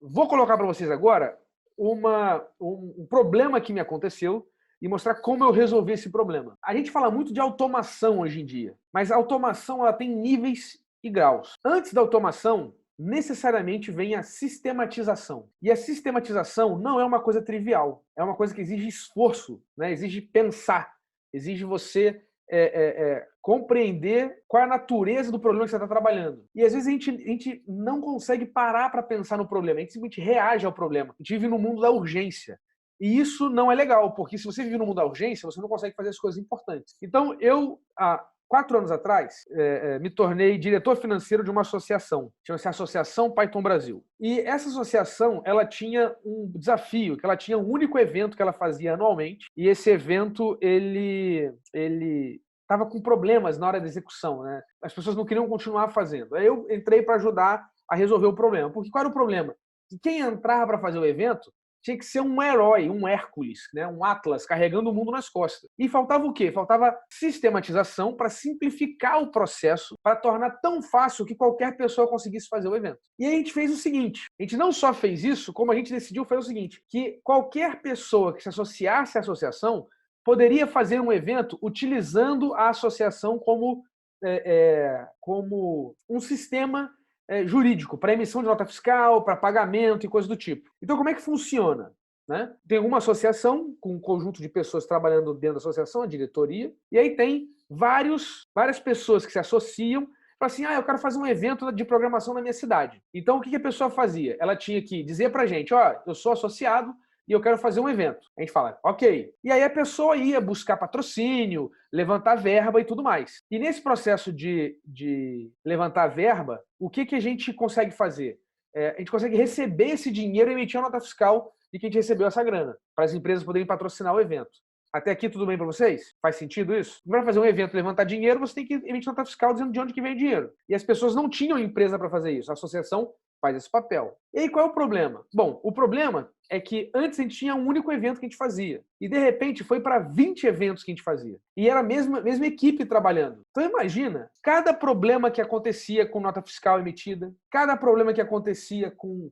Vou colocar para vocês agora um problema que me aconteceu e mostrar como eu resolvi esse problema. A gente fala muito de automação hoje em dia, mas a automação ela tem níveis e graus. Antes da automação, necessariamente vem a sistematização. E a sistematização não é uma coisa trivial, é uma coisa que exige esforço, né? Exige pensar, exige você compreender qual é a natureza do problema que você está trabalhando. E às vezes a gente não consegue parar para pensar no problema, a gente simplesmente reage ao problema. A gente vive no mundo da urgência. E isso não é legal, porque se você vive no mundo da urgência, você não consegue fazer as coisas importantes. Então, há 4 anos atrás, me tornei diretor financeiro de uma associação, chama-se Associação Python Brasil. E essa associação, ela tinha um desafio, que ela tinha um único evento que ela fazia anualmente, e esse evento, ele estava com problemas na hora da execução, né? As pessoas não queriam continuar fazendo. Aí eu entrei para ajudar a resolver o problema. Porque qual era o problema? Que quem entrava para fazer o evento tinha que ser um herói, um Hércules, né? Um Atlas, carregando o mundo nas costas. E faltava o quê? Faltava sistematização para simplificar o processo, para tornar tão fácil que qualquer pessoa conseguisse fazer o evento. E aí a gente fez o seguinte, a gente não só fez isso, como a gente decidiu fazer o seguinte, que qualquer pessoa que se associasse à associação poderia fazer um evento utilizando a associação como um sistema jurídico para emissão de nota fiscal, para pagamento e coisas do tipo. Então, como é que funciona? Né? Tem uma associação com um conjunto de pessoas trabalhando dentro da associação, a diretoria, e aí tem várias pessoas que se associam e falam assim, eu quero fazer um evento de programação na minha cidade. Então, o que a pessoa fazia? Ela tinha que dizer para a gente, eu sou associado, e eu quero fazer um evento. A gente fala, ok. E aí a pessoa ia buscar patrocínio, levantar verba e tudo mais. E nesse processo de levantar verba, o que a gente consegue fazer? A gente consegue receber esse dinheiro e emitir uma nota fiscal de que a gente recebeu essa grana, para as empresas poderem patrocinar o evento. Até aqui tudo bem para vocês? Faz sentido isso? Para fazer um evento e levantar dinheiro, você tem que emitir nota fiscal dizendo de onde que vem o dinheiro. E as pessoas não tinham empresa para fazer isso. A associação faz esse papel. E aí qual é o problema? Bom, o problema é que antes a gente tinha um único evento que a gente fazia. E de repente foi para 20 eventos que a gente fazia. E era a mesma equipe trabalhando. Então imagina, cada problema que acontecia com nota fiscal emitida, cada problema que acontecia com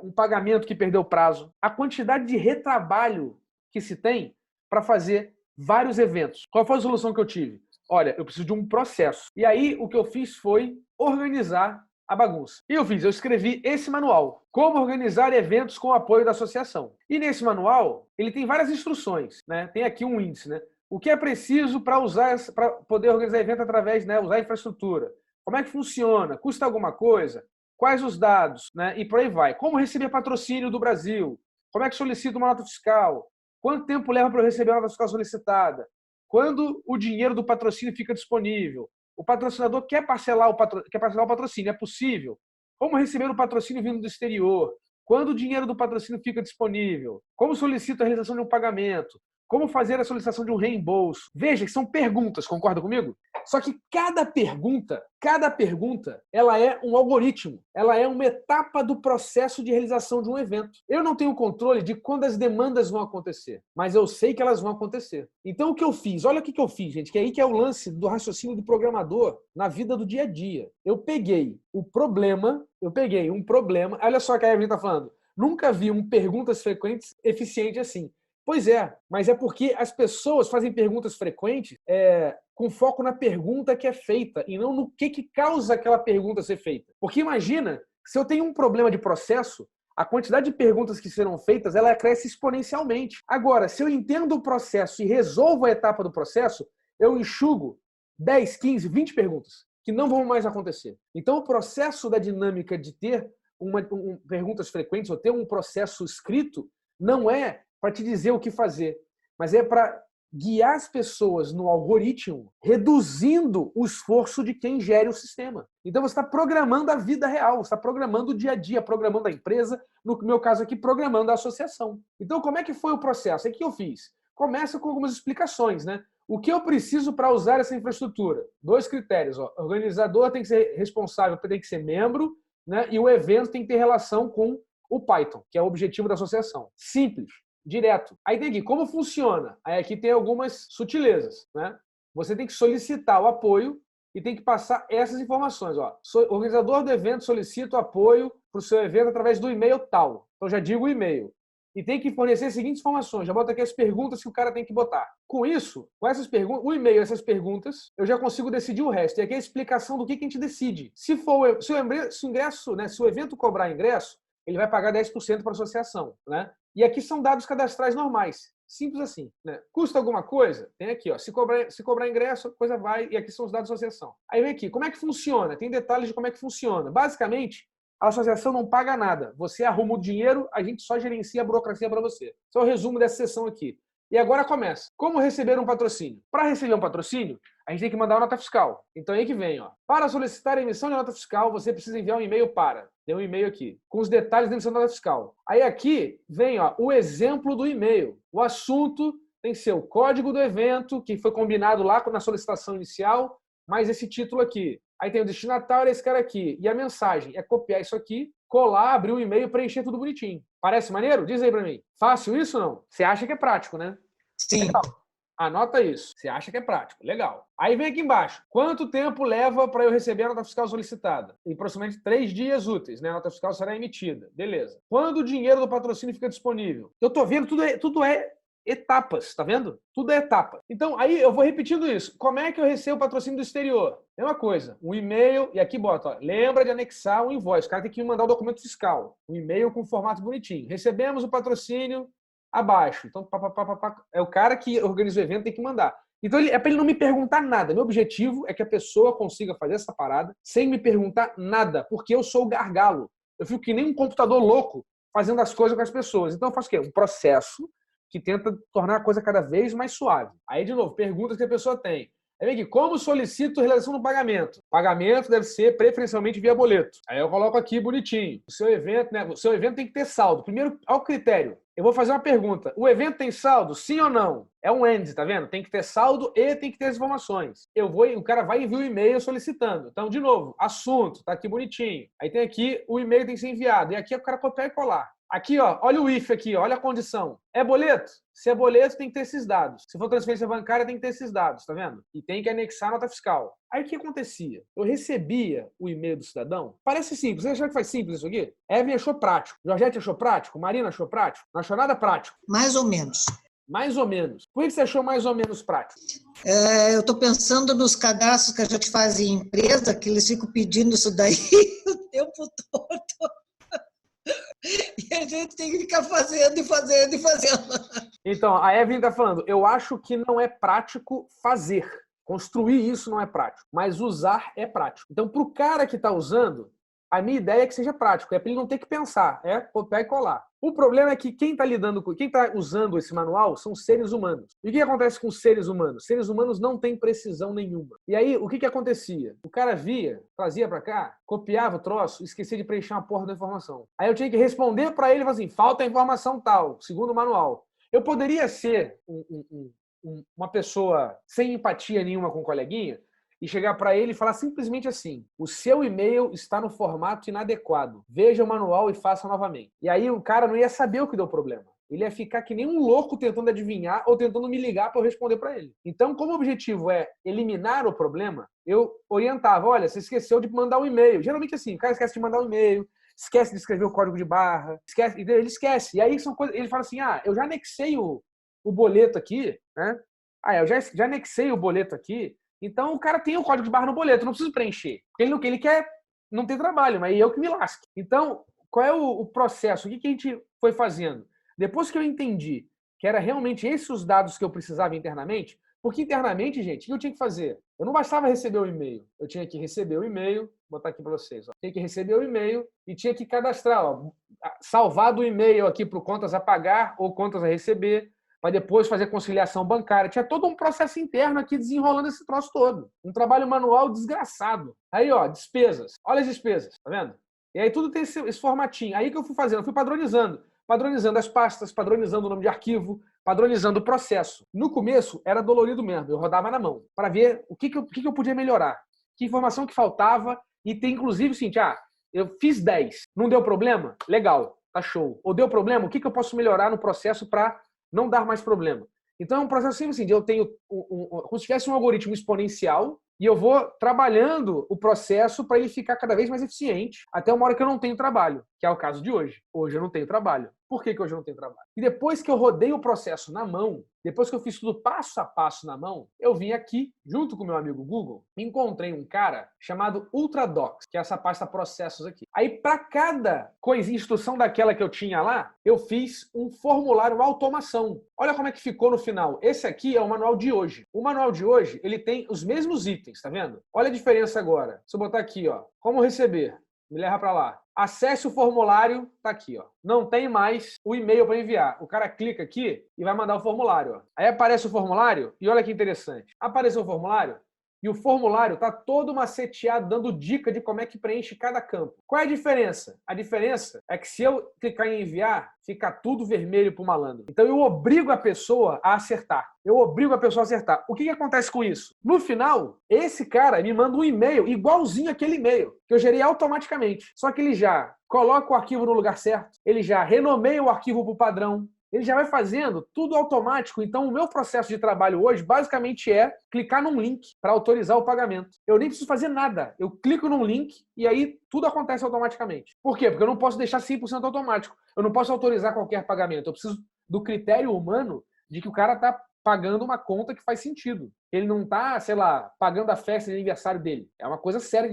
um pagamento que perdeu prazo, a quantidade de retrabalho que se tem para fazer vários eventos. Qual foi a solução que eu tive? Olha, eu preciso de um processo. E aí o que eu fiz foi organizar a bagunça. E eu escrevi esse manual, Como Organizar Eventos com o Apoio da Associação. E nesse manual, ele tem várias instruções, né? Tem aqui um índice, né? O que é preciso para poder organizar evento através, né, usar a infraestrutura? Como é que funciona? Custa alguma coisa? Quais os dados? Né? E por aí vai. Como receber patrocínio do Brasil? Como é que solicita uma nota fiscal? Quanto tempo leva para eu receber a nota fiscal solicitada? Quando o dinheiro do patrocínio fica disponível? O patrocinador quer parcelar o patrocínio, é possível? Como receber o patrocínio vindo do exterior? Quando o dinheiro do patrocínio fica disponível? Como solicito a realização de um pagamento? Como fazer a solicitação de um reembolso? Veja que são perguntas, concorda comigo? Só que cada pergunta, ela é um algoritmo, ela é uma etapa do processo de realização de um evento. Eu não tenho controle de quando as demandas vão acontecer, mas eu sei que elas vão acontecer. Então o que eu fiz? Olha o que eu fiz, gente, que aí que é o lance do raciocínio do programador na vida do dia a dia. Eu peguei um problema, olha só que a Evelyn está falando, nunca vi um perguntas frequentes eficiente assim. Pois é, mas é porque as pessoas fazem perguntas frequentes com foco na pergunta que é feita e não no que causa aquela pergunta ser feita. Porque imagina, se eu tenho um problema de processo, a quantidade de perguntas que serão feitas ela cresce exponencialmente. Agora, se eu entendo o processo e resolvo a etapa do processo, eu enxugo 10, 15, 20 perguntas que não vão mais acontecer. Então, o processo da dinâmica de ter perguntas frequentes ou ter um processo escrito não é para te dizer o que fazer, mas é para guiar as pessoas no algoritmo, reduzindo o esforço de quem gere o sistema. Então você está programando a vida real, você está programando o dia a dia, programando a empresa, no meu caso aqui, programando a associação. Então como é que foi o processo? O que eu fiz? Começa com algumas explicações, né? O que eu preciso para usar essa infraestrutura? 2 critérios. O organizador tem que ser responsável, tem que ser membro, né? E o evento tem que ter relação com o Python, que é o objetivo da associação. Simples. Direto. Aí tem aqui, como funciona? Aí aqui tem algumas sutilezas, né? Você tem que solicitar o apoio e tem que passar essas informações. Ó. Organizador do evento solicita o apoio para o seu evento através do e-mail tal. Então, já digo o e-mail. E tem que fornecer as seguintes informações. Já boto aqui as perguntas que o cara tem que botar. Com isso, com essas perguntas, o e-mail, essas perguntas, eu já consigo decidir o resto. E aqui é a explicação do que a gente decide. Se o ingresso, né, se o evento cobrar ingresso, ele vai pagar 10% para a associação. Né? E aqui são dados cadastrais normais. Simples assim. Né? Custa alguma coisa? Tem aqui. Ó. Se cobrar ingresso, a coisa vai. E aqui são os dados da associação. Aí vem aqui. Como é que funciona? Tem detalhes de como é que funciona. Basicamente, a associação não paga nada. Você arruma o dinheiro, a gente só gerencia a burocracia para você. Esse é o resumo dessa sessão aqui. E agora começa. Como receber um patrocínio? Para receber um patrocínio, a gente tem que mandar uma nota fiscal. Então aí que vem. Ó. Para solicitar a emissão de nota fiscal, você precisa enviar um e-mail para. Tem um e-mail aqui, com os detalhes da emissão da nota fiscal. Aí aqui vem ó, o exemplo do e-mail. O assunto tem que ser o código do evento, que foi combinado lá na solicitação inicial, mais esse título aqui. Aí tem o destinatário, esse cara aqui. E a mensagem é copiar isso aqui, colar, abrir um e-mail e preencher tudo bonitinho. Parece maneiro? Diz aí pra mim. Fácil isso ou não? Você acha que é prático, né? Sim. Legal. Anota isso. Você acha que é prático. Legal. Aí vem aqui embaixo. Quanto tempo leva para eu receber a nota fiscal solicitada? Em aproximadamente 3 dias úteis, né? A nota fiscal será emitida. Beleza. Quando o dinheiro do patrocínio fica disponível? Eu tô vendo, tudo é etapas, tá vendo? Tudo é etapa. Então, aí eu vou repetindo isso. Como é que eu recebo o patrocínio do exterior? É uma coisa, um e-mail, e aqui bota, ó, lembra de anexar um invoice. O cara tem que me mandar o documento fiscal. Um e-mail com formato bonitinho. Recebemos o patrocínio abaixo. Então, é o cara que organiza o evento, tem que mandar. Então, é para ele não me perguntar nada. Meu objetivo é que a pessoa consiga fazer essa parada sem me perguntar nada, porque eu sou o gargalo. Eu fico que nem um computador louco fazendo as coisas com as pessoas. Então, eu faço o quê? Um processo que tenta tornar a coisa cada vez mais suave. Aí, de novo, perguntas que a pessoa tem. Aí vem aqui, como solicito realização do pagamento? Pagamento deve ser preferencialmente via boleto. Aí eu coloco aqui bonitinho. O seu evento, né? O seu evento tem que ter saldo. Primeiro, ao critério. Eu vou fazer uma pergunta. O evento tem saldo? Sim ou não? É um end, tá vendo? Tem que ter saldo e tem que ter as informações. O cara vai enviar o e-mail solicitando. Então, de novo, assunto, tá aqui bonitinho. Aí tem aqui, o e-mail tem que ser enviado. E aqui o cara copiar e colar. Aqui, ó, olha o if aqui, olha a condição. É boleto? Se é boleto, tem que ter esses dados. Se for transferência bancária, tem que ter esses dados, tá vendo? E tem que anexar a nota fiscal. Aí o que acontecia? Eu recebia o e-mail do cidadão. Parece simples. Você acha que faz simples isso aqui? Evelyn achou prático. Georgette achou prático. Marina achou prático. Não achou nada prático. Mais ou menos. Mais ou menos. Por que você achou mais ou menos prático? Eu estou pensando nos cadastros que a gente faz em empresa, que eles ficam pedindo isso daí o tempo todo. E a gente tem que ficar fazendo e fazendo e fazendo. Então, a Evelyn está falando, eu acho que não é prático fazer. Construir isso não é prático, mas usar é prático. Então, para o cara que está usando, a minha ideia é que seja prático, é para ele não ter que pensar, é copiar e colar. O problema é que quem está usando esse manual são seres humanos. E o que acontece com os seres humanos? Seres humanos não têm precisão nenhuma. E aí, o que acontecia? O cara via, trazia para cá, copiava o troço, esquecia de preencher uma porra da informação. Aí eu tinha que responder para ele, assim, falta a informação tal, segundo o manual. Eu poderia ser uma pessoa sem empatia nenhuma com o coleguinha, e chegar para ele e falar simplesmente assim: o seu e-mail está no formato inadequado. Veja o manual e faça novamente. E aí o cara não ia saber o que deu problema. Ele ia ficar que nem um louco tentando adivinhar ou tentando me ligar para eu responder para ele. Então, como o objetivo é eliminar o problema, eu orientava: olha, você esqueceu de mandar um e-mail. Geralmente assim, o cara esquece de mandar um e-mail, esquece de escrever o código de barra, ele esquece. E aí são coisas, ele fala assim: eu já anexei o boleto aqui, né? Eu já anexei o boleto aqui. Então, o cara tem o código de barra no boleto, não precisa preencher. Ele quer não ter trabalho, mas eu que me lasque. Então, qual é o processo? O que a gente foi fazendo? Depois que eu entendi que era realmente esses os dados que eu precisava internamente, porque internamente, gente, o que eu tinha que fazer? Eu não bastava receber o e-mail. Eu tinha que receber o e-mail, vou botar aqui para vocês. Ó. Tinha que receber o e-mail e tinha que cadastrar. Ó, salvar do e-mail aqui para contas a pagar ou contas a receber, para depois fazer conciliação bancária. Tinha todo um processo interno aqui desenrolando esse troço todo. Um trabalho manual desgraçado. Aí, ó, despesas. Olha as despesas, tá vendo? E aí tudo tem esse formatinho. Aí que eu fui fazendo? Eu fui padronizando. Padronizando as pastas, padronizando o nome de arquivo, padronizando o processo. No começo, era dolorido mesmo. Eu rodava na mão para ver o que eu podia melhorar. Que informação que faltava. E tem, inclusive, assim, eu fiz 10. Não deu problema? Legal, tá show. Ou deu problema? O que eu posso melhorar no processo para não dar mais problema. Então é um processo assim, eu tenho como se tivesse um algoritmo exponencial, E eu vou trabalhando o processo para ele ficar cada vez mais eficiente, até uma hora que eu não tenho trabalho, que é o caso de hoje. Hoje eu não tenho trabalho. Por que hoje eu não tenho trabalho? E depois que eu rodei o processo na mão, depois que eu fiz tudo passo a passo na mão, eu vim aqui, junto com o meu amigo Google, encontrei um cara chamado UltraDocs, que é essa pasta processos aqui. Aí, para cada instrução daquela que eu tinha lá, eu fiz um formulário automação. Olha como é que ficou no final. Esse aqui é o manual de hoje. O manual de hoje, ele tem os mesmos itens, tá vendo? Olha a diferença agora. Se eu botar aqui, ó, como receber, me leva para lá. Acesse o formulário, tá aqui, ó. Não tem mais o e-mail para enviar. O cara clica aqui e vai mandar o formulário, ó. Aí aparece o formulário e olha que interessante. Apareceu o formulário e o formulário tá todo maceteado, dando dica de como é que preenche cada campo. Qual é a diferença? A diferença é que se eu clicar em enviar, fica tudo vermelho pro malandro. Então eu obrigo a pessoa a acertar. O que acontece com isso? No final, esse cara me manda um e-mail igualzinho aquele e-mail que eu gerei automaticamente. Só que ele já coloca o arquivo no lugar certo, ele já renomeia o arquivo pro padrão, ele já vai fazendo tudo automático. Então, o meu processo de trabalho hoje, basicamente, é clicar num link para autorizar o pagamento. Eu nem preciso fazer nada. Eu clico num link e aí tudo acontece automaticamente. Por quê? Porque eu não posso deixar 100% automático. Eu não posso autorizar qualquer pagamento. Eu preciso do critério humano de que o cara está pagando uma conta que faz sentido. Ele não está, sei lá, pagando a festa de aniversário dele. É uma coisa séria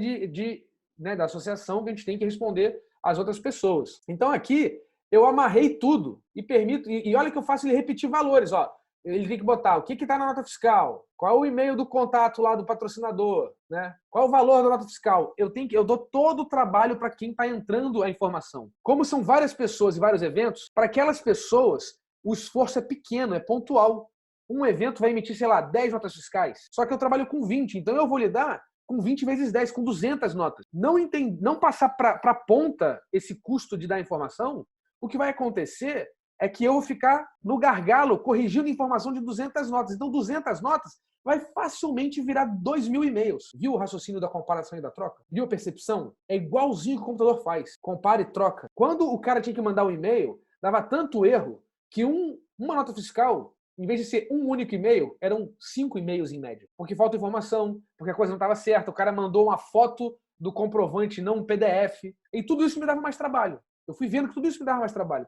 da associação que a gente tem que responder às outras pessoas. Então, aqui, eu amarrei tudo e permito. E olha que eu faço ele repetir valores. Ó. Ele tem que botar o que está na nota fiscal, qual é o e-mail do contato lá do patrocinador, né? Qual é o valor da nota fiscal. Eu dou todo o trabalho para quem está entrando a informação. Como são várias pessoas e vários eventos, para aquelas pessoas o esforço é pequeno, é pontual. Um evento vai emitir, sei lá, 10 notas fiscais. Só que eu trabalho com 20, então eu vou lidar com 20 vezes 10, com 200 notas. Não passar para a ponta esse custo de dar informação, o que vai acontecer é que eu vou ficar no gargalo corrigindo informação de 200 notas. Então, 200 notas vai facilmente virar 2.000 e-mails. Viu o raciocínio da comparação e da troca? Viu a percepção? É igualzinho que o computador faz. Compara e troca. Quando o cara tinha que mandar um e-mail, dava tanto erro que uma nota fiscal, em vez de ser um único e-mail, eram 5 e-mails em média. Porque falta informação, porque a coisa não estava certa, o cara mandou uma foto do comprovante, não um PDF. E tudo isso me dava mais trabalho. Eu fui vendo que tudo isso me dava mais trabalho.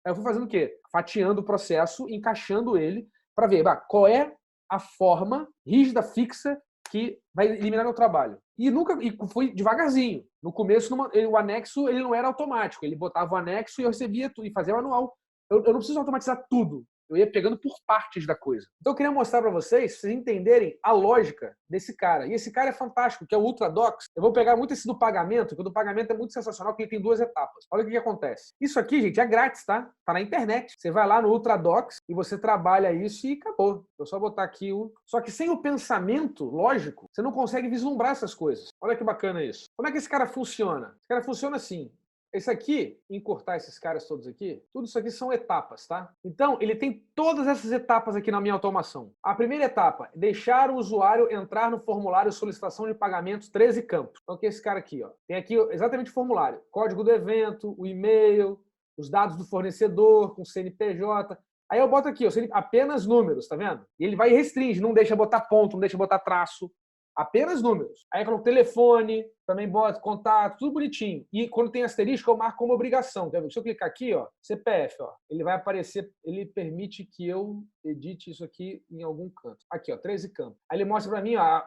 Aí eu fui fazendo o quê? Fatiando o processo, encaixando ele, para ver qual é a forma rígida, fixa, que vai eliminar meu trabalho. E fui devagarzinho. No começo, o anexo ele não era automático. Ele botava o anexo e eu recebia tudo, e fazia manual. Eu não preciso automatizar tudo. Eu ia pegando por partes da coisa. Então eu queria mostrar para vocês entenderem a lógica desse cara. E esse cara é fantástico, que é o UltraDocs. Eu vou pegar muito esse do pagamento, que o do pagamento é muito sensacional, porque ele tem 2 etapas. Olha o que acontece. Isso aqui, gente, é grátis, tá? Tá na internet. Você vai lá no UltraDocs e você trabalha isso e acabou. Eu só botar aqui o... Só que sem o pensamento lógico, você não consegue vislumbrar essas coisas. Olha que bacana isso. Como é que esse cara funciona? Esse cara funciona assim. Esse aqui, encurtar esses caras todos aqui, tudo isso aqui são etapas, tá? Então, ele tem todas essas etapas aqui na minha automação. A primeira etapa, deixar o usuário entrar no formulário solicitação de pagamentos 13 campos. Então, que é esse cara aqui, ó. Tem aqui exatamente o formulário. Código do evento, o e-mail, os dados do fornecedor, com CNPJ. Aí eu boto aqui, ó, apenas números, tá vendo? E ele vai e restringe, não deixa botar ponto, não deixa botar traço. Apenas números. Aí eu coloco telefone, também boto contato, tudo bonitinho. E quando tem asterisco, eu marco como obrigação. Se eu clicar aqui, ó, CPF, ó, ele vai aparecer, ele permite que eu edite isso aqui em algum canto. Aqui, ó, 13 campos. Aí ele mostra para mim, ó,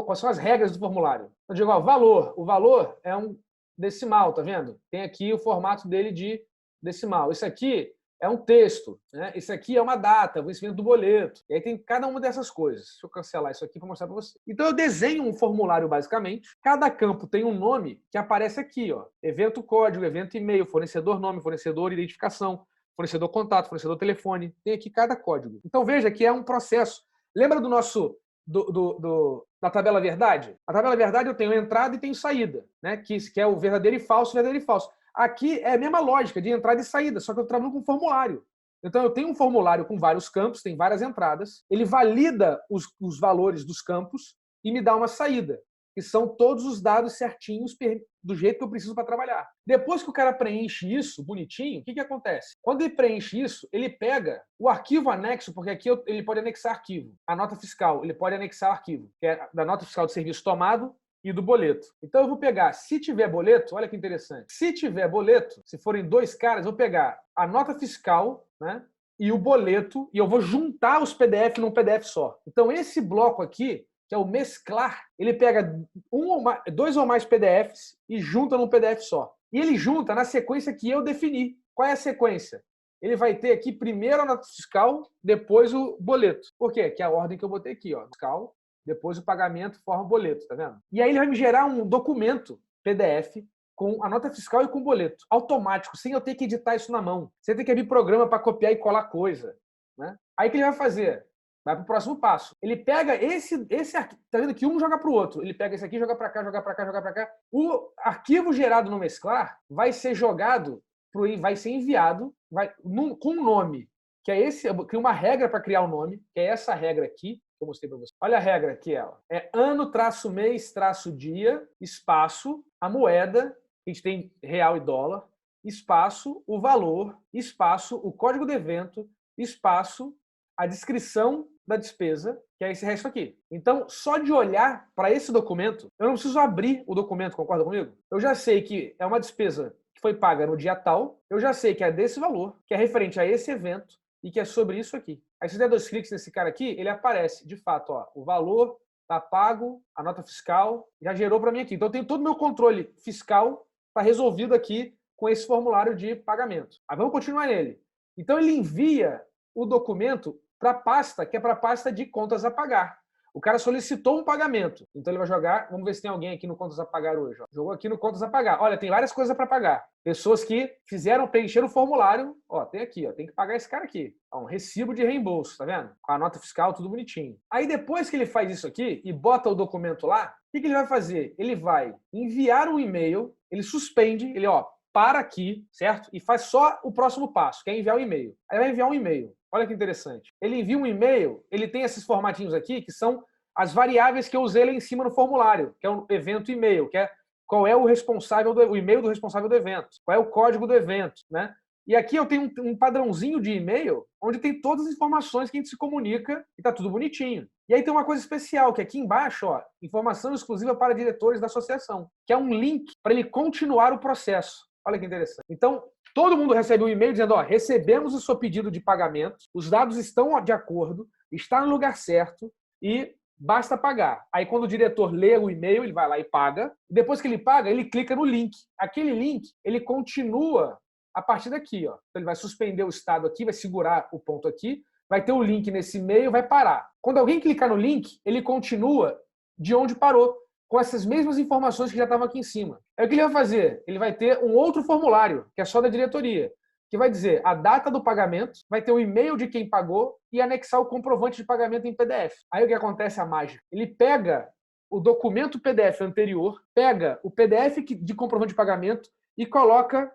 quais são as regras do formulário. Eu digo, ó, valor. O valor é um decimal, tá vendo? Tem aqui o formato dele de decimal. Isso aqui é um texto, né? Esse aqui é uma data, o vencimento do boleto. E aí tem cada uma dessas coisas. Deixa eu cancelar isso aqui para mostrar para você. Então eu desenho um formulário basicamente. Cada campo tem um nome que aparece aqui, ó. Evento código, evento e-mail, fornecedor nome, fornecedor identificação, fornecedor contato, fornecedor telefone. Tem aqui cada código. Então veja que é um processo. Lembra do nosso da tabela verdade? A tabela verdade eu tenho entrada e tenho saída, né? Que é o verdadeiro e falso, verdadeiro e falso. Aqui é a mesma lógica de entrada e saída, só que eu trabalho com formulário. Então, eu tenho um formulário com vários campos, tem várias entradas, ele valida os valores dos campos e me dá uma saída. que são todos os dados certinhos do jeito que eu preciso para trabalhar. Depois que o cara preenche isso bonitinho, o que acontece? Quando ele preenche isso, ele pega o arquivo anexo, porque aqui ele pode anexar arquivo. A nota fiscal, ele pode anexar arquivo, que é da nota fiscal de serviço tomado e do boleto. Então eu vou pegar, se tiver boleto, olha que interessante. Se tiver boleto, se forem 2 caras, eu vou pegar a nota fiscal, né, e o boleto, e eu vou juntar os PDF num PDF só. Então esse bloco aqui, que é o mesclar, ele pega 2 ou mais PDFs e junta num PDF só. E ele junta na sequência que eu defini. Qual é a sequência? Ele vai ter aqui primeiro a nota fiscal, depois o boleto. Por quê? Que é a ordem que eu botei aqui, ó. Fiscal, depois o pagamento, forma o boleto, tá vendo? E aí ele vai me gerar um documento PDF com a nota fiscal e com o boleto, automático, sem eu ter que editar isso na mão. Sem ter que abrir programa para copiar e colar coisa, né? Aí o que ele vai fazer? Vai para o próximo passo. Ele pega esse arquivo, tá vendo que um joga para o outro. Ele pega esse aqui, joga para cá, joga para cá, joga para cá. O arquivo gerado no mesclar vai ser jogado, vai ser enviado com um nome, que é esse. Eu criei uma regra para criar o nome, que é essa regra aqui, que eu mostrei para você. Olha a regra aqui, ela. É ano-mês-dia, espaço, a moeda, a gente tem real e dólar, espaço, o valor, espaço, o código do evento, espaço, a descrição da despesa, que é esse resto aqui. Então, só de olhar para esse documento, eu não preciso abrir o documento, concorda comigo? Eu já sei que é uma despesa que foi paga no dia tal, eu já sei que é desse valor, que é referente a esse evento e que é sobre isso aqui. Aí, se der 2 cliques nesse cara aqui, ele aparece, de fato, ó, o valor está pago, a nota fiscal já gerou para mim aqui. Então, eu tenho todo o meu controle fiscal está resolvido aqui com esse formulário de pagamento. Aí vamos continuar nele. Então, ele envia o documento para a pasta, que é para a pasta de contas a pagar. O cara solicitou um pagamento. Então ele vai jogar, vamos ver se tem alguém aqui no contas a pagar hoje. Ó. Jogou aqui no contas a pagar. Olha, tem várias coisas para pagar. Pessoas que preencheram o formulário. Ó, tem aqui, ó, tem que pagar esse cara aqui. Ó, um recibo de reembolso, tá vendo? Com a nota fiscal, tudo bonitinho. Aí depois que ele faz isso aqui e bota o documento lá, o que ele vai fazer? Ele vai enviar um e-mail, ele suspende, ele, ó, para aqui, certo? E faz só o próximo passo, que é enviar o e-mail. Aí vai enviar um e-mail. Olha que interessante. Ele envia um e-mail, ele tem esses formatinhos aqui, que são as variáveis que eu usei lá em cima no formulário, que é o evento e-mail, que é qual é o responsável o e-mail do responsável do evento, qual é o código do evento, né? E aqui eu tenho um padrãozinho de e-mail onde tem todas as informações que a gente se comunica e tá tudo bonitinho. E aí tem uma coisa especial, que aqui embaixo, ó, informação exclusiva para diretores da associação, que é um link para ele continuar o processo. Olha que interessante. Então, todo mundo recebe um e-mail dizendo, ó, recebemos o seu pedido de pagamento, os dados estão de acordo, está no lugar certo e basta pagar. Aí, quando o diretor lê o e-mail, ele vai lá e paga. E depois que ele paga, ele clica no link. Aquele link, ele continua a partir daqui. Ó. Então, ele vai suspender o estado aqui, vai segurar o ponto aqui, vai ter o link nesse e-mail, vai parar. Quando alguém clicar no link, ele continua de onde parou, com essas mesmas informações que já estavam aqui em cima. Aí o que ele vai fazer? Ele vai ter um outro formulário, que é só da diretoria, que vai dizer a data do pagamento, vai ter o e-mail de quem pagou e anexar o comprovante de pagamento em PDF. Aí o que acontece? A mágica. Ele pega o documento PDF anterior, pega o PDF de comprovante de pagamento e coloca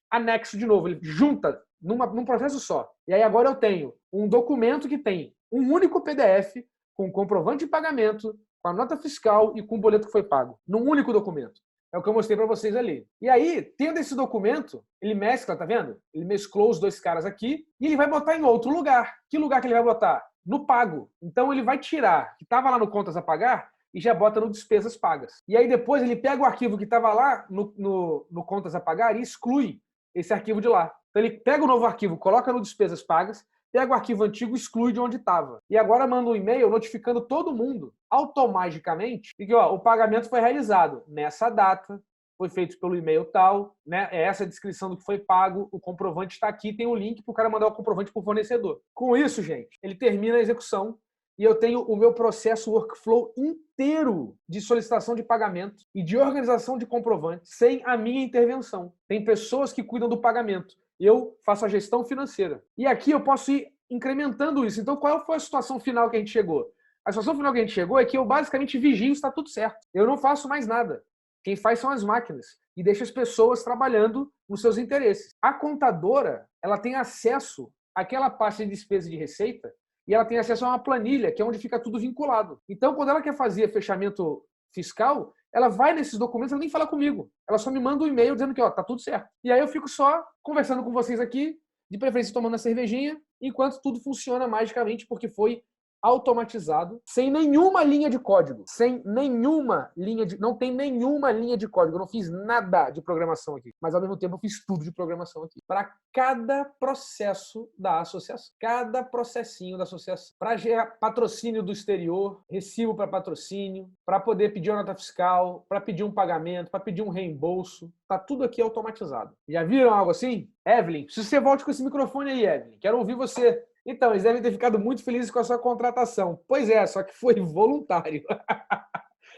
anexo de novo. Ele junta num processo só. E aí agora eu tenho um documento que tem um único PDF com comprovante de pagamento, com a nota fiscal e com o boleto que foi pago, num único documento. É o que eu mostrei para vocês ali. E aí, tendo esse documento, ele mescla, tá vendo? Ele mesclou os 2 caras aqui e ele vai botar em outro lugar. Que lugar que ele vai botar? No pago. Então ele vai tirar, que estava lá no contas a pagar, e já bota no despesas pagas. E aí depois ele pega o arquivo que estava lá no contas a pagar e exclui esse arquivo de lá. Então ele pega o novo arquivo, coloca no despesas pagas, pega o arquivo antigo e exclui de onde estava. E agora manda um e-mail notificando todo mundo, automaticamente, de que ó, o pagamento foi realizado nessa data, foi feito pelo e-mail tal, né? É essa a descrição do que foi pago, o comprovante está aqui, tem o link para o cara mandar o comprovante para o fornecedor. Com isso, gente, ele termina a execução e eu tenho o meu processo workflow inteiro de solicitação de pagamento e de organização de comprovantes sem a minha intervenção. Tem pessoas que cuidam do pagamento. Eu faço a gestão financeira. E aqui eu posso ir incrementando isso. Então, qual foi a situação final que a gente chegou? A situação final que a gente chegou é que eu basicamente vigio se está tudo certo. Eu não faço mais nada. Quem faz são as máquinas e deixa as pessoas trabalhando nos seus interesses. A contadora, ela tem acesso àquela pasta de despesa e de receita e ela tem acesso a uma planilha, que é onde fica tudo vinculado. Então, quando ela quer fazer fechamento fiscal, ela vai nesses documentos, ela nem fala comigo. Ela só me manda um e-mail dizendo que, ó, tá tudo certo. E aí eu fico só conversando com vocês aqui, de preferência tomando uma cervejinha, enquanto tudo funciona magicamente, porque foi automatizado, sem nenhuma linha de código. Sem nenhuma linha de... Não tem nenhuma linha de código. Eu não fiz nada de programação aqui. Mas, ao mesmo tempo, eu fiz tudo de programação aqui. Para cada processo da associação. Cada processinho da associação. Para gerar patrocínio do exterior, recibo para patrocínio, para poder pedir uma nota fiscal, para pedir um pagamento, para pedir um reembolso. Tá tudo aqui automatizado. Já viram algo assim? Evelyn, se você volte com esse microfone aí, Evelyn. Quero ouvir você. Então, eles devem ter ficado muito felizes com a sua contratação. Pois é, só que foi voluntário.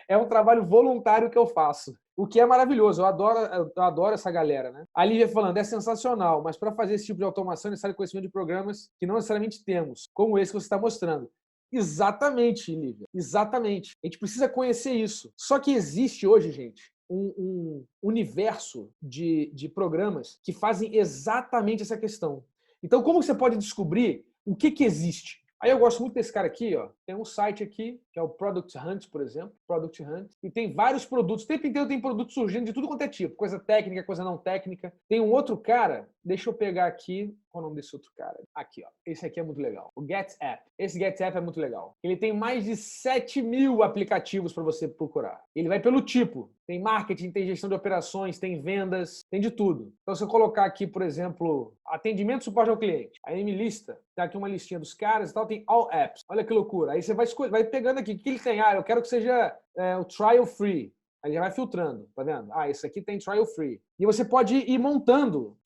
É um trabalho voluntário que eu faço. O que é maravilhoso. Eu adoro essa galera, né? A Lívia falando, é sensacional, mas para fazer esse tipo de automação é necessário conhecimento de programas que não necessariamente temos, como esse que você está mostrando. Exatamente, Lívia. Exatamente. A gente precisa conhecer isso. Só que existe hoje, gente, um universo de programas que fazem exatamente essa questão. Então, como você pode descobrir o que existe? Aí eu gosto muito desse cara aqui, ó. Tem um site aqui, que é o Product Hunt, por exemplo. Product Hunt. E tem vários produtos. O tempo inteiro tem produtos surgindo de tudo quanto é tipo. Coisa técnica, coisa não técnica. Tem um outro cara, deixa eu pegar aqui. Qual é o nome desse outro cara? Aqui, ó. Esse aqui é muito legal. O Get App. Esse Get App é muito legal. Ele tem mais de 7.000 aplicativos para você procurar. Ele vai pelo tipo. Tem marketing, tem gestão de operações, tem vendas, tem de tudo. Então, se eu colocar aqui, por exemplo, atendimento e suporte ao cliente, aí ele me lista, tá aqui uma listinha dos caras e tal, tem All Apps. Olha que loucura. Aí você vai pegando aqui, o que ele tem? Ah, eu quero que seja o trial free. Aí já vai filtrando, tá vendo? Ah, esse aqui tem trial free. E você pode ir montando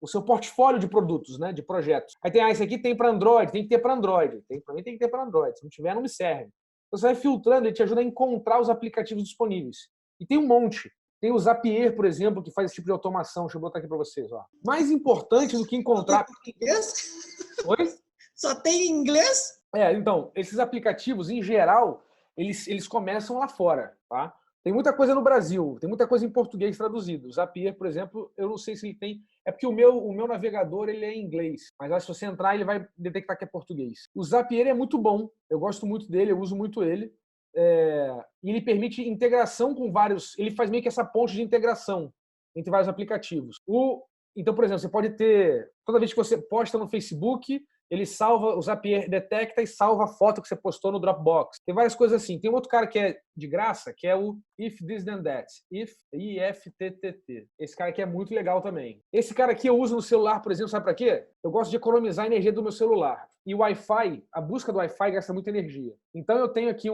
o seu portfólio de produtos, né, de projetos. Aí tem, esse aqui tem para Android, tem que ter para Android. Para mim tem que ter para Android. Se não tiver, não me serve. Então, você vai filtrando, ele te ajuda a encontrar os aplicativos disponíveis. E tem um monte. Tem o Zapier, por exemplo, que faz esse tipo de automação. Deixa eu botar aqui para vocês. Ó. Mais importante do que encontrar... Oi? Só tem em inglês? Então, esses aplicativos, em geral, eles começam lá fora, tá? Tem muita coisa no Brasil, tem muita coisa em português traduzido. O Zapier, por exemplo, eu não sei se ele tem... É porque o meu navegador ele é em inglês, mas se você entrar, ele vai detectar que é português. O Zapier é muito bom, eu gosto muito dele, eu uso muito ele. E ele permite integração com vários... Ele faz meio que essa ponte de integração entre vários aplicativos. Então, por exemplo, você pode ter... Toda vez que você posta no Facebook... Ele salva, o Zapier detecta e salva a foto que você postou no Dropbox. Tem várias coisas assim. Tem um outro cara que é de graça, que é o If This Then That. IFTTT. Esse cara aqui é muito legal também. Esse cara aqui eu uso no celular, por exemplo, sabe para quê? Eu gosto de economizar a energia do meu celular. E o Wi-Fi, a busca do Wi-Fi gasta muita energia. Então eu tenho aqui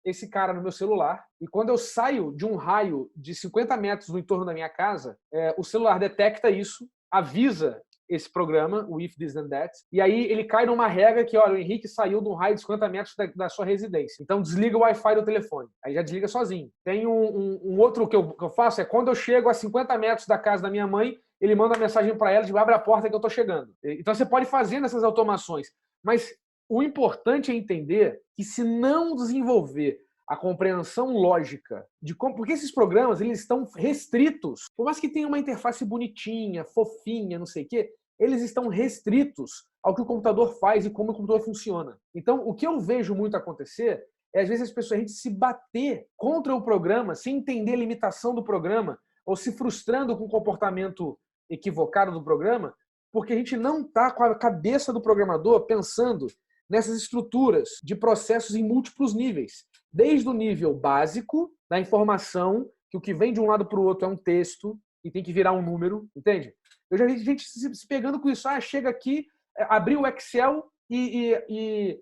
esse cara no meu celular, e quando eu saio de um raio de 50 metros no entorno da minha casa, o celular detecta isso, avisa esse programa, o If This Then That, e aí ele cai numa regra que, olha, o Henrique saiu de um raio de 50 metros da sua residência. Então desliga o Wi-Fi do telefone. Aí já desliga sozinho. Tem um outro que eu faço, quando eu chego a 50 metros da casa da minha mãe, ele manda uma mensagem para ela de abre a porta que eu estou chegando. Então você pode fazer essas automações, mas o importante é entender que se não desenvolver a compreensão lógica de como... Porque esses programas eles estão restritos. Por mais que tenha uma interface bonitinha, fofinha, não sei o quê, eles estão restritos ao que o computador faz e como o computador funciona. Então, o que eu vejo muito acontecer é, às vezes, as pessoas, a gente se bater contra o programa sem entender a limitação do programa ou se frustrando com o comportamento equivocado do programa, porque a gente não está com a cabeça do programador pensando nessas estruturas de processos em múltiplos níveis. Desde o nível básico da informação, que o que vem de um lado para o outro é um texto e tem que virar um número, entende? Eu já vi gente se pegando com isso. Chega aqui, abriu o Excel e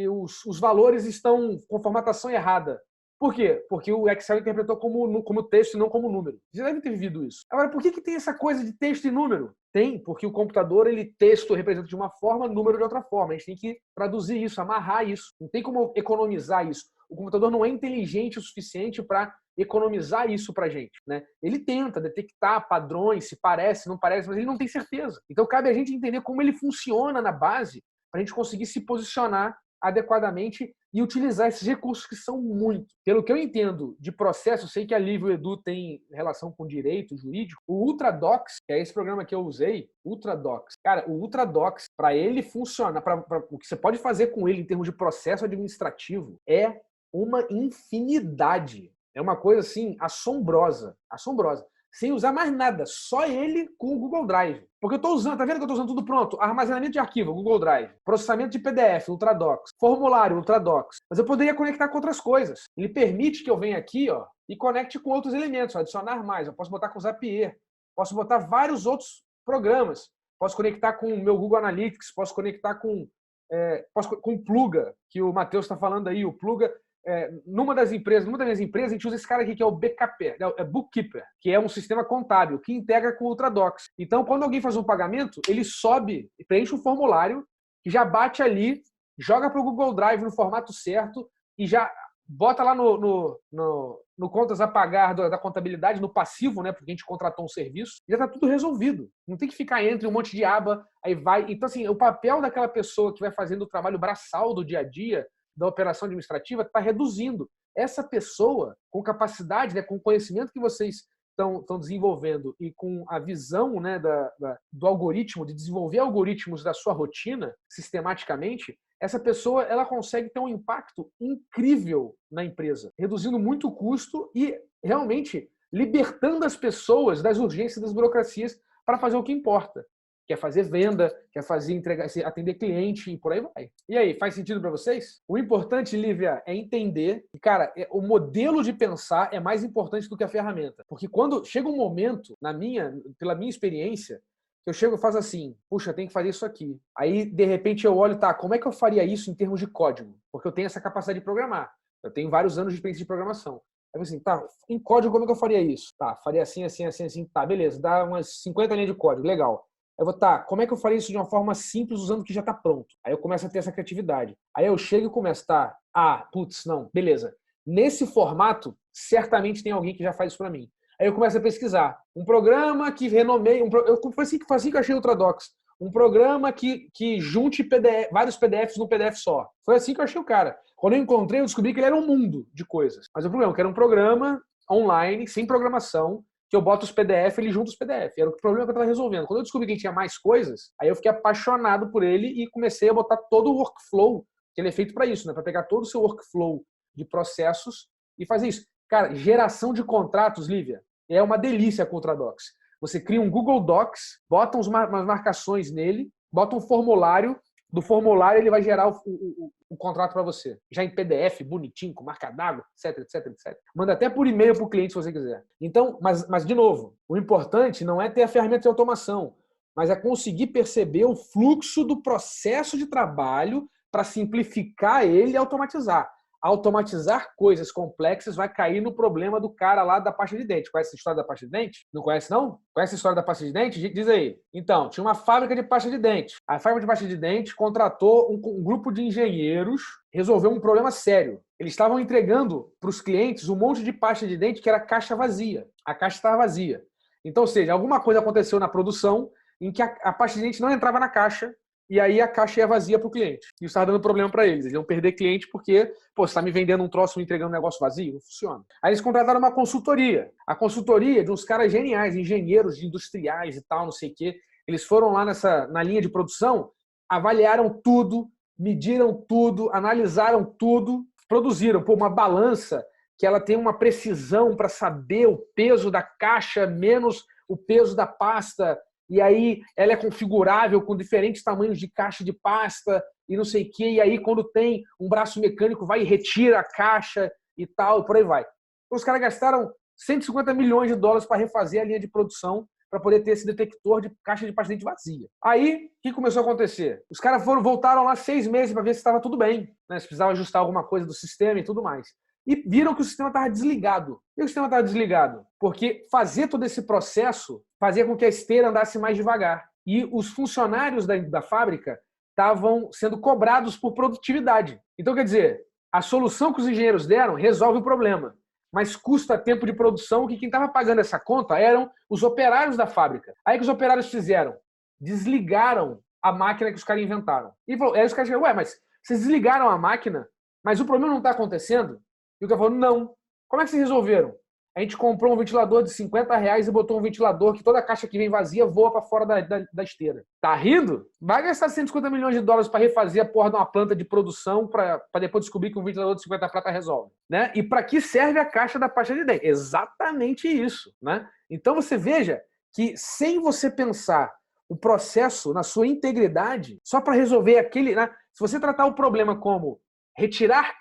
os valores estão com formatação errada. Por quê? Porque o Excel interpretou como texto e não como número. Você deve ter vivido isso. Agora, por que tem essa coisa de texto e número? Tem, porque o computador, texto representa de uma forma, número de outra forma. A gente tem que traduzir isso, amarrar isso. Não tem como economizar isso. O computador não é inteligente o suficiente para economizar isso para a gente, né? Ele tenta detectar padrões, se parece, não parece, mas ele não tem certeza. Então cabe a gente entender como ele funciona na base para a gente conseguir se posicionar adequadamente e utilizar esses recursos que são muito. Pelo que eu entendo de processo, eu sei que a Lívia e o Edu têm relação com direito jurídico. O UltraDocs, que é esse programa que eu usei, UltraDocs. Cara, o UltraDocs, para ele funcionar, o que você pode fazer com ele em termos de processo administrativo, é uma infinidade. É uma coisa assim assombrosa, assombrosa. Sem usar mais nada, só ele com o Google Drive. Porque eu estou usando, tá vendo que eu estou usando tudo pronto? Armazenamento de arquivo, Google Drive. Processamento de PDF, Ultradocs. Formulário, Ultradocs. Mas eu poderia conectar com outras coisas. Ele permite que eu venha aqui, ó, e conecte com outros elementos, adicionar mais. Eu posso botar com o Zapier, posso botar vários outros programas. Posso conectar com o meu Google Analytics, posso conectar com o Pluga, que o Matheus está falando aí. O Pluga, numa das minhas empresas, a gente usa esse cara aqui, que é o Bookkeeper, que é um sistema contábil, que integra com o Ultradocs. Então, quando alguém faz um pagamento, ele sobe e preenche um formulário, que já bate ali, joga para o Google Drive no formato certo e já bota lá no contas a pagar da contabilidade, no passivo, né? Porque a gente contratou um serviço, e já está tudo resolvido. Não tem que ficar entre um monte de aba, aí vai. Então, assim, o papel daquela pessoa que vai fazendo o trabalho braçal do dia a dia, da operação administrativa, está reduzindo. Essa pessoa, com capacidade, né, com o conhecimento que vocês estão desenvolvendo e com a visão, né, do algoritmo, de desenvolver algoritmos da sua rotina sistematicamente, essa pessoa ela consegue ter um impacto incrível na empresa, reduzindo muito o custo e realmente libertando as pessoas das urgências das burocracias para fazer o que importa. Quer fazer venda, quer fazer entregar, atender cliente e por aí vai. E aí, faz sentido para vocês? O importante, Lívia, é entender que, cara, o modelo de pensar é mais importante do que a ferramenta. Porque quando chega um momento, pela minha experiência, eu chego e faço assim, puxa, tem que fazer isso aqui. Aí, de repente, eu olho, tá, como é que eu faria isso em termos de código? Porque eu tenho essa capacidade de programar. Eu tenho vários anos de experiência de programação. Aí eu assim, tá, em código, como é que eu faria isso? Tá, faria assim, assim, assim, assim. Tá, beleza, dá umas 50 linhas de código, legal. Eu vou, tá, como é que eu faria isso de uma forma simples usando o que já está pronto? Aí eu começo a ter essa criatividade. Aí eu chego e começo, tá, putz, não, beleza. Nesse formato, certamente tem alguém que já faz isso para mim. Aí eu começo a pesquisar. Um programa que renomeie... Foi assim que eu achei o Ultradocs. Um programa que junte vários PDFs num PDF só. Foi assim que eu achei o cara. Quando eu encontrei, eu descobri que ele era um mundo de coisas. Mas o problema é que era um programa online, sem programação, que eu boto os PDF, ele junta os PDF. Era o problema que eu estava resolvendo. Quando eu descobri que tinha mais coisas, aí eu fiquei apaixonado por ele e comecei a botar todo o workflow, que ele é feito para isso, né? Para pegar todo o seu workflow de processos e fazer isso. Cara, geração de contratos, Lívia, é uma delícia com o Ultradocs. Você cria um Google Docs, bota umas marcações nele, bota um formulário, do formulário ele vai gerar o contrato para você. Já em PDF, bonitinho, com marca d'água, etc, etc, etc. Manda até por e-mail para o cliente, se você quiser. Então, mas, de novo, o importante não é ter a ferramenta de automação, mas é conseguir perceber o fluxo do processo de trabalho para simplificar ele e automatizar. Automatizar coisas complexas vai cair no problema do cara lá da pasta de dente. Conhece a história da pasta de dente? Não conhece, não? Conhece a história da pasta de dente? Diz aí. Então, tinha uma fábrica de pasta de dente. A fábrica de pasta de dente contratou um grupo de engenheiros, resolveu um problema sério. Eles estavam entregando para os clientes um monte de pasta de dente que era caixa vazia. A caixa estava vazia. Então, ou seja, alguma coisa aconteceu na produção em que a pasta de dente não entrava na caixa, e aí a caixa ia vazia para o cliente. E isso estava dando problema para eles. Eles iam perder cliente porque, você está me vendendo um troço, me entregando um negócio vazio? Não funciona. Aí eles contrataram uma consultoria. A consultoria de uns caras geniais, engenheiros industriais e tal, não sei o quê. Eles foram lá na linha de produção, avaliaram tudo, mediram tudo, analisaram tudo, produziram uma balança que ela tem uma precisão para saber o peso da caixa menos o peso da pasta. E aí ela é configurável com diferentes tamanhos de caixa de pasta e não sei o quê. E aí quando tem um braço mecânico, vai e retira a caixa e tal, e por aí vai. Então, os caras gastaram 150 milhões de dólares para refazer a linha de produção para poder ter esse detector de caixa de pasta de dente vazia. Aí, o que começou a acontecer? Os caras voltaram lá 6 meses para ver se estava tudo bem, né? Se precisava ajustar alguma coisa do sistema e tudo mais. E viram que o sistema estava desligado. Por que o sistema estava desligado? Porque fazer todo esse processo fazia com que a esteira andasse mais devagar. E os funcionários da fábrica estavam sendo cobrados por produtividade. Então, quer dizer, a solução que os engenheiros deram resolve o problema, mas custa tempo de produção, que quem estava pagando essa conta eram os operários da fábrica. Aí que os operários fizeram? Desligaram a máquina que os caras inventaram. E aí os caras disseram, mas vocês desligaram a máquina, mas o problema não está acontecendo? E o cara falou, não. Como é que vocês resolveram? A gente comprou um ventilador de R$ 50 e botou um ventilador que toda caixa que vem vazia voa para fora da esteira. Tá rindo? Vai gastar US$ 150 milhões para refazer a porra de uma planta de produção para depois descobrir que um ventilador de 50 prata resolve. Né? E para que serve a caixa da pasta de dente? Exatamente isso. Né? Então você veja que sem você pensar o processo na sua integridade, só para resolver aquele... Né? Se você tratar o problema como retirar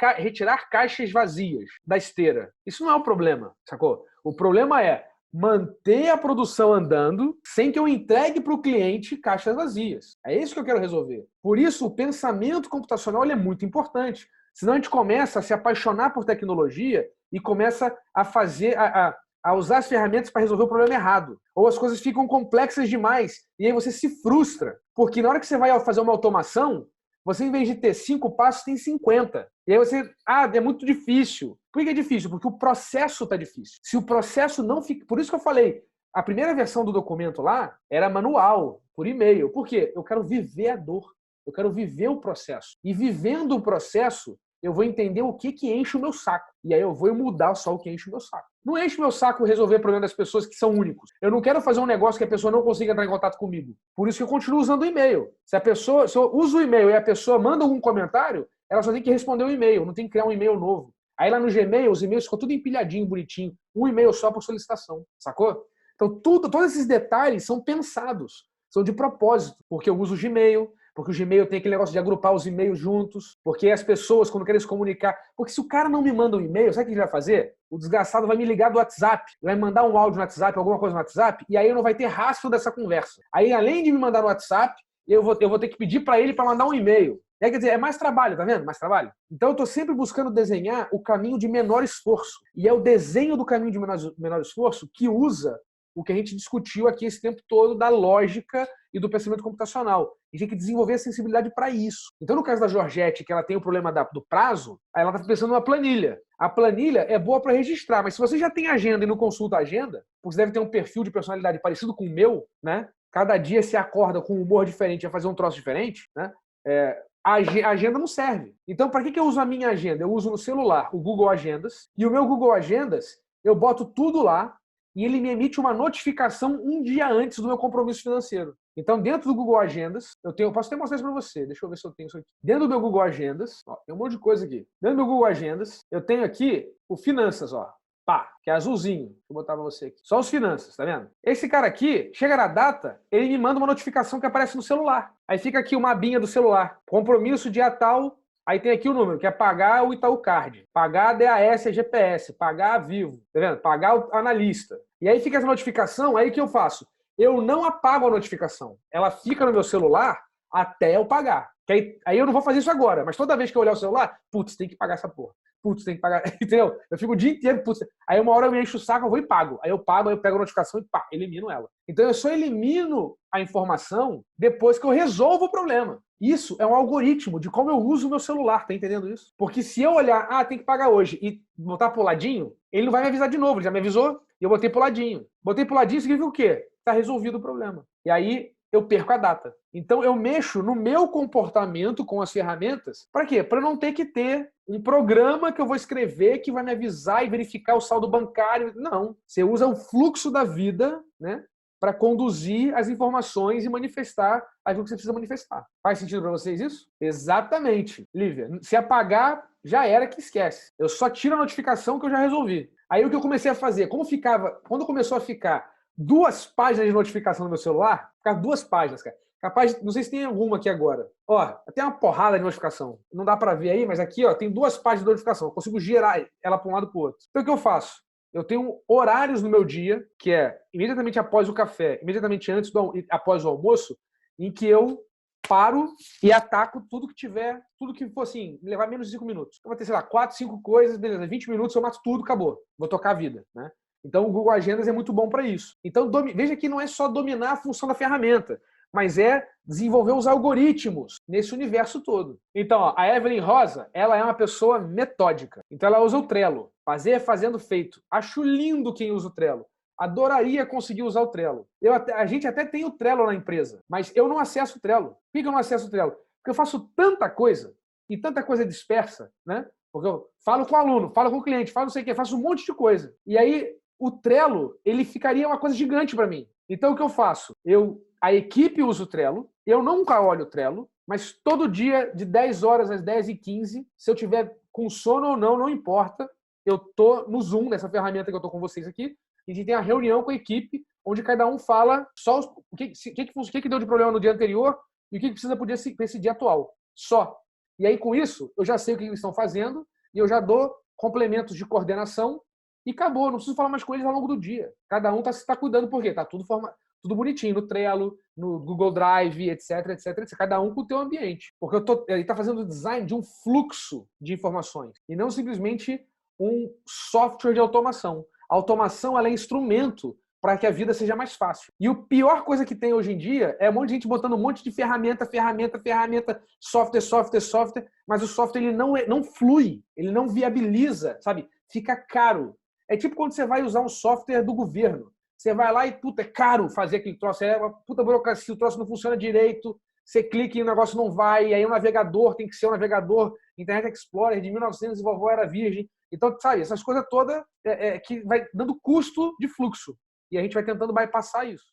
caixas vazias da esteira, isso não é o problema, sacou? O problema é manter a produção andando sem que eu entregue para o cliente caixas vazias. É isso que eu quero resolver. Por isso, o pensamento computacional é muito importante. Senão a gente começa a se apaixonar por tecnologia e começa a fazer... a usar as ferramentas para resolver o problema errado. Ou as coisas ficam complexas demais e aí você se frustra. Porque na hora que você vai fazer uma automação, você, em vez de ter 5 passos, tem 50. E aí você... é muito difícil. Por que é difícil? Porque o processo está difícil. Se o processo não fica... Por isso que eu falei, a primeira versão do documento lá era manual, por e-mail. Por quê? Eu quero viver a dor. Eu quero viver o processo. E vivendo o processo, eu vou entender o que enche o meu saco. E aí eu vou mudar só o que enche o meu saco. Não enche o meu saco resolver o problema das pessoas que são únicos. Eu não quero fazer um negócio que a pessoa não consiga entrar em contato comigo. Por isso que eu continuo usando o e-mail. Se eu uso o e-mail e a pessoa manda algum comentário, ela só tem que responder o e-mail, não tem que criar um e-mail novo. Aí lá no Gmail, os e-mails ficam tudo empilhadinho, bonitinho. Um e-mail só por solicitação, sacou? Então todos esses detalhes são pensados, são de propósito, porque eu uso o Gmail, porque o Gmail tem aquele negócio de agrupar os e-mails juntos, porque as pessoas, quando querem se comunicar... Porque se o cara não me manda um e-mail, sabe o que ele vai fazer? O desgraçado vai me ligar do WhatsApp, vai mandar um áudio no WhatsApp, alguma coisa no WhatsApp, e aí eu não vai ter rastro dessa conversa. Aí, além de me mandar no WhatsApp, eu vou ter que pedir para ele para mandar um e-mail. Quer dizer, é mais trabalho, tá vendo? Mais trabalho. Então eu estou sempre buscando desenhar o caminho de menor esforço. E é o desenho do caminho de menor esforço que usa o que a gente discutiu aqui esse tempo todo da lógica e do pensamento computacional. E tem que desenvolver a sensibilidade para isso. Então, no caso da Georgette, que ela tem o problema do prazo, aí ela está pensando numa planilha. A planilha é boa para registrar, mas se você já tem agenda e não consulta a agenda, porque você deve ter um perfil de personalidade parecido com o meu, né? Cada dia se acorda com um humor diferente, a fazer um troço diferente, né? A agenda não serve. Então, para que eu uso a minha agenda? Eu uso no celular o Google Agendas, e o meu Google Agendas, eu boto tudo lá, e ele me emite uma notificação um dia antes do meu compromisso financeiro. Então, dentro do Google Agendas, eu posso até mostrar isso para você. Deixa eu ver se eu tenho isso aqui. Dentro do meu Google Agendas, ó, tem um monte de coisa aqui. Dentro do meu Google Agendas, eu tenho aqui o Finanças, ó. Pá, que é azulzinho. Deixa eu botar para você aqui. Só os Finanças, tá vendo? Esse cara aqui, chega na data, ele me manda uma notificação que aparece no celular. Aí fica aqui uma abinha do celular. Compromisso dia tal. Aí tem aqui o número, que é pagar o Itaú Card, pagar a DAS e GPS, pagar a Vivo, tá vendo? Pagar o analista. E aí fica essa notificação, aí o que eu faço? Eu não apago a notificação. Ela fica no meu celular até eu pagar. Aí eu não vou fazer isso agora, mas toda vez que eu olhar o celular, putz, tem que pagar essa porra. Putz, tem que pagar. Entendeu? Eu fico o dia inteiro, putz. Aí uma hora eu me encho o saco, eu vou e pago. Aí eu pago, aí eu pego a notificação e pá, elimino ela. Então eu só elimino a informação depois que eu resolvo o problema. Isso é um algoritmo de como eu uso o meu celular, tá entendendo isso? Porque se eu olhar, tem que pagar hoje, e botar pro ladinho, ele não vai me avisar de novo, ele já me avisou, e eu botei pro ladinho. Botei pro ladinho significa o quê? Tá resolvido o problema. E aí eu perco a data. Então eu mexo no meu comportamento com as ferramentas. Para quê? Para não ter que ter um programa que eu vou escrever que vai me avisar e verificar o saldo bancário. Não. Você usa o fluxo da vida, né, para conduzir as informações e manifestar aquilo que você precisa manifestar. Faz sentido para vocês isso? Exatamente. Lívia, se apagar, já era, que esquece. Eu só tiro a notificação que eu já resolvi. Aí o que eu comecei a fazer? Quando começou a ficar 2 páginas de notificação no meu celular, ficar 2 páginas, cara. Capaz, não sei se tem alguma aqui agora. Ó, tem uma porrada de notificação. Não dá para ver aí, mas aqui, ó, tem 2 páginas de notificação. Eu consigo girar ela para um lado e para o outro. Então o que eu faço? Eu tenho horários no meu dia, que é imediatamente após o café, imediatamente após o almoço, em que eu paro e ataco tudo que tiver, tudo que for assim, me levar menos de 5 minutos. Eu vou ter, sei lá, 4, 5 coisas, beleza, 20 minutos eu mato tudo, acabou. Vou tocar a vida, né? Então o Google Agendas é muito bom para isso. Então veja que não é só dominar a função da ferramenta, mas é desenvolver os algoritmos nesse universo todo. Então, ó, a Evelyn Rosa, ela é uma pessoa metódica. Então ela usa o Trello. Fazer, fazendo, feito. Acho lindo quem usa o Trello. Adoraria conseguir usar o Trello. A gente até tem o Trello na empresa, mas eu não acesso o Trello. Por que eu não acesso o Trello? Porque eu faço tanta coisa, e tanta coisa dispersa, né? Porque eu falo com o aluno, falo com o cliente, falo não sei o quê, faço um monte de coisa. E aí o Trello, ele ficaria uma coisa gigante para mim. Então, o que eu faço? A equipe usa o Trello, eu nunca olho o Trello, mas todo dia, de 10 horas às 10h15, se eu tiver com sono ou não, não importa, eu tô no Zoom, nessa ferramenta que eu tô com vocês aqui, e a gente tem a reunião com a equipe, onde cada um fala só o que deu de problema no dia anterior e o que precisa para esse dia atual. Só. E aí, com isso, eu já sei o que eles estão fazendo e eu já dou complementos de coordenação e acabou. Não preciso falar mais com eles ao longo do dia. Cada um está cuidando, por quê? Está tudo bonitinho, no Trello, no Google Drive, etc, etc, etc. Cada um com o teu ambiente. Porque ele está fazendo o design de um fluxo de informações e não simplesmente um software de automação. A automação ela é instrumento para que a vida seja mais fácil. E a pior coisa que tem hoje em dia é um monte de gente botando um monte de ferramenta, software, mas o software ele não flui, ele não viabiliza, sabe? Fica caro. É tipo quando você vai usar um software do governo. Você vai lá e, puta, é caro fazer aquele troço, é uma puta burocracia, o troço não funciona direito, você clica e o negócio não vai, e aí o navegador tem que ser um navegador Internet Explorer de 1900 e vovó era virgem. Então, sabe, essas coisas todas que vai dando custo de fluxo. E a gente vai tentando bypassar isso.